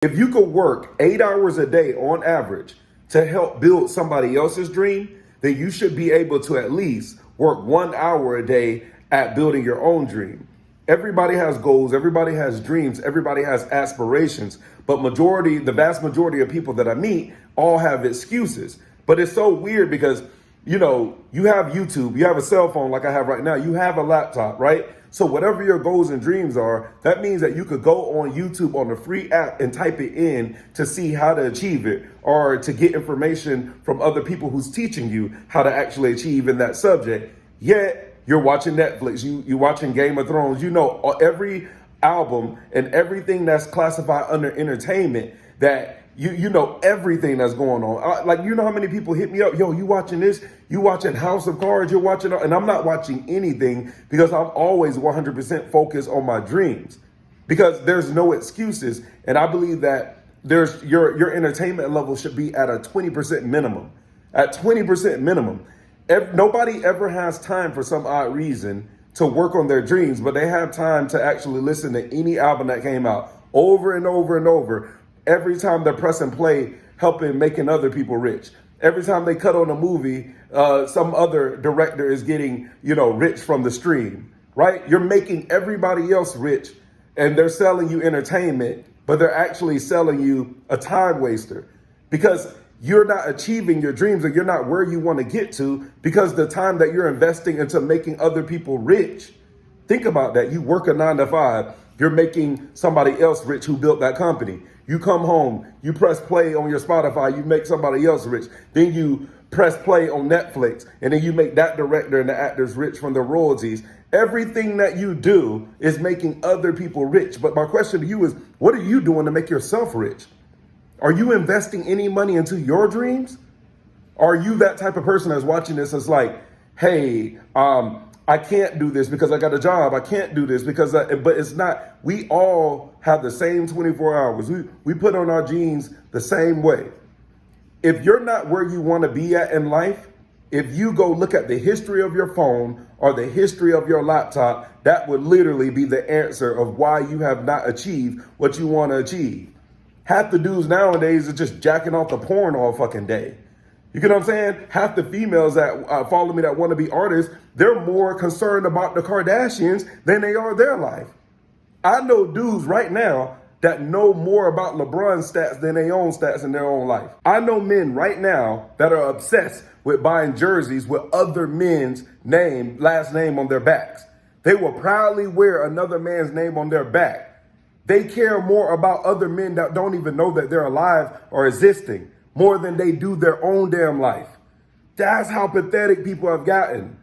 If you could work 8 hours a day on average to help build somebody else's dream, then you should be able to at least work 1 hour a day at building your own dream. Everybody has goals, everybody has dreams, everybody has aspirations, but the vast majority of people that I meet all have excuses. But it's so weird because, you have YouTube, you have a cell phone like I have right now, you have a laptop, right? So whatever your goals and dreams are, that means that you could go on YouTube on the free app and type it in to see how to achieve it, or to get information from other people who's teaching you how to actually achieve in that subject. Yet you're watching Netflix, you're watching Game of Thrones, every album and everything that's classified under entertainment, that you know everything that's going on. Like, how many people hit me up, yo, you watching this, you watching House of Cards, you're watching, and I'm not watching anything because I'm always 100% focused on my dreams, because there's no excuses. And I believe that there's your entertainment level should be at a 20% minimum. At 20% minimum. Nobody ever has time for some odd reason to work on their dreams, but they have time to actually listen to any album that came out over and over and over. Every time they're pressing play, making other people rich. Every time they cut on a movie, some other director is getting, rich from the stream, right? You're making everybody else rich, and they're selling you entertainment, but they're actually selling you a time waster, because you're not achieving your dreams, and you're not where you want to get to because the time that you're investing into making other people rich. Think about that. You work a 9 to 5, you're making somebody else rich who built that company. You come home, you press play on your Spotify, you make somebody else rich. Then you press play on Netflix, and then you make that director and the actors rich from the royalties. Everything that you do is making other people rich. But my question to you is, what are you doing to make yourself rich? Are you investing any money into your dreams? Are you that type of person that's watching this that's like, hey, I can't do this because I got a job. I can't do this because, but it's not, we all have the same 24 hours. We put on our jeans the same way. If you're not where you want to be at in life, if you go look at the history of your phone or the history of your laptop, that would literally be the answer of why you have not achieved what you want to achieve. Half the dudes nowadays are just jacking off the porn all fucking day. You get what I'm saying? Half the females that follow me that want to be artists, they're more concerned about the Kardashians than they are their life. I know dudes right now that know more about LeBron's stats than their own stats in their own life. I know men right now that are obsessed with buying jerseys with other men's last name on their backs. They will proudly wear another man's name on their back. They care more about other men that don't even know that they're alive or existing more than they do their own damn life. That's how pathetic people have gotten.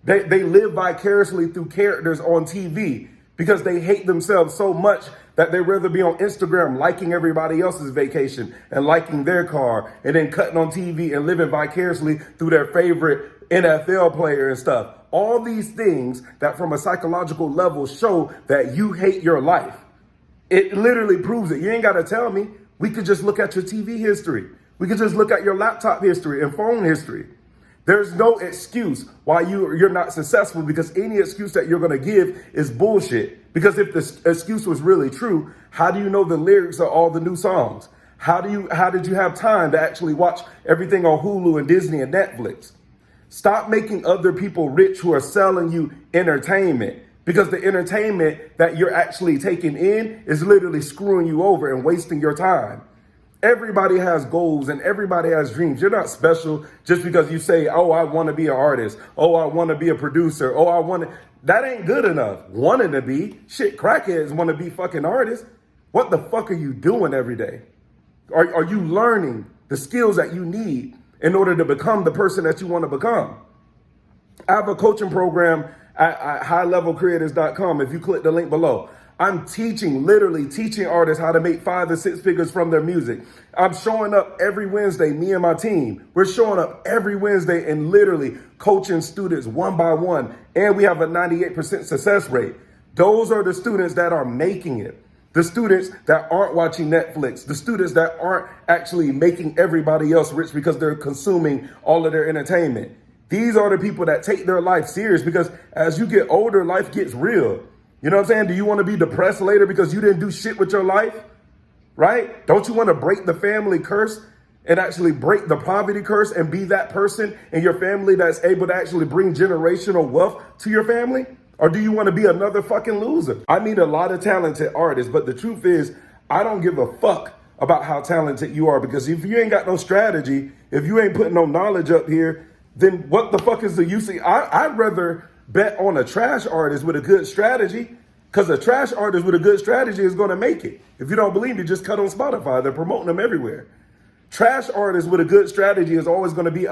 They live vicariously through characters on TV because they hate themselves so much that they'd rather be on Instagram liking everybody else's vacation and liking their car, and then cutting on TV and living vicariously through their favorite NFL player and stuff. All these things that from a psychological level show that you hate your life. It literally proves it. You ain't got to tell me. We could just look at your TV history. We could just look at your laptop history and phone history. There's no excuse why you're not successful, because any excuse that you're going to give is bullshit. Because if the excuse was really true, how do you know the lyrics of all the new songs? How did you have time to actually watch everything on Hulu and Disney and Netflix? Stop making other people rich who are selling you entertainment. Because the entertainment that you're actually taking in is literally screwing you over and wasting your time. Everybody has goals and everybody has dreams. You're not special just because you say, oh, I want to be an artist. Oh, I want to be a producer. Oh, that ain't good enough. Wanting to be. Shit, crackheads want to be fucking artists. What the fuck are you doing every day? Are you learning the skills that you need in order to become the person that you want to become? I have a coaching program at highlevelcreators.com. If you click the link below, I'm literally teaching artists how to make 5 to 6 figures from their music. I'm showing up every Wednesday, me and my team. We're showing up every Wednesday and literally coaching students one by one. And we have a 98% success rate. Those are the students that are making it. The students that aren't watching Netflix, the students that aren't actually making everybody else rich because they're consuming all of their entertainment. These are the people that take their life serious, because as you get older, life gets real. You know what I'm saying? Do you want to be depressed later because you didn't do shit with your life? right? Don't you want to break the family curse and actually break the poverty curse and be that person in your family that's able to actually bring generational wealth to your family? Or do you want to be another fucking loser? I meet a lot of talented artists, but the truth is, I don't give a fuck about how talented you are, because if you ain't got no strategy, if you ain't putting no knowledge up here, then what the fuck is the use? I'd rather bet on a trash artist with a good strategy, because a trash artist with a good strategy is going to make it. If you don't believe me, just cut on Spotify. They're promoting them everywhere. Trash artists with a good strategy is always going to beat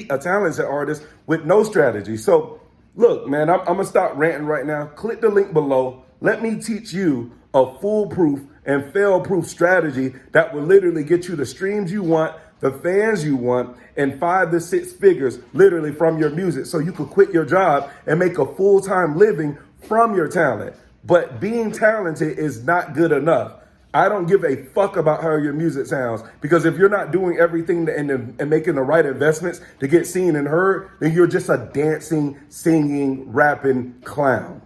a talented artist with no strategy. So look, man, I'm going to stop ranting right now. Click the link below. Let me teach you a foolproof and fail-proof strategy that will literally get you the streams you want, the fans you want, and 5 to 6 figures literally from your music, so you could quit your job and make a full-time living from your talent. But being talented is not good enough. I don't give a fuck about how your music sounds, because if you're not doing everything and making the right investments to get seen and heard, then you're just a dancing, singing, rapping clown.